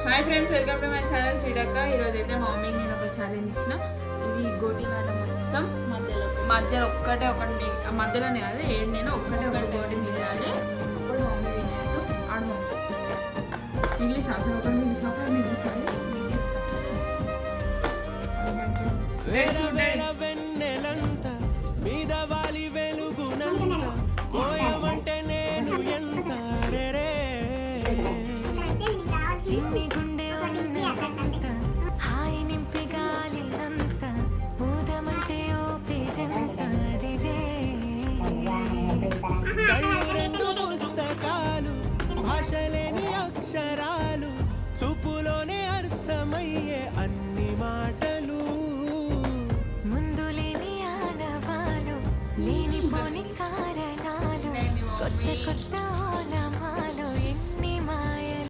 Hi friends, welcome to my channel శ్రీడక్క. ఈరోజు అయితే మా మమ్మీకి నేను ఒక ఛాలెంజ్ ఇచ్చిన. ఇది గోటీలాట మొత్తం మధ్యలో ఒకటి మధ్యలోనే కాదు, ఏడునైనా ఒకటి గోటి మిగిలాలి. అప్పుడు మా మమ్మీ వినేట్టు ఆడు మమ్మీ ఇంగ్లీష్ ఆపి ఒకటి మిగిలిసాలి. చిన్ని గుండె ఉన్నంత హాయి నింపి గాలినంత ఊదమంటే ఓ పేరంత పుస్తకాలు భాషలేని అక్షరాలు చూపులోనే అర్థమయ్యే అన్ని మాటలు ముందు లేని ఆనవాలు లేనిపోని కారణాలు కొత్త కొత్త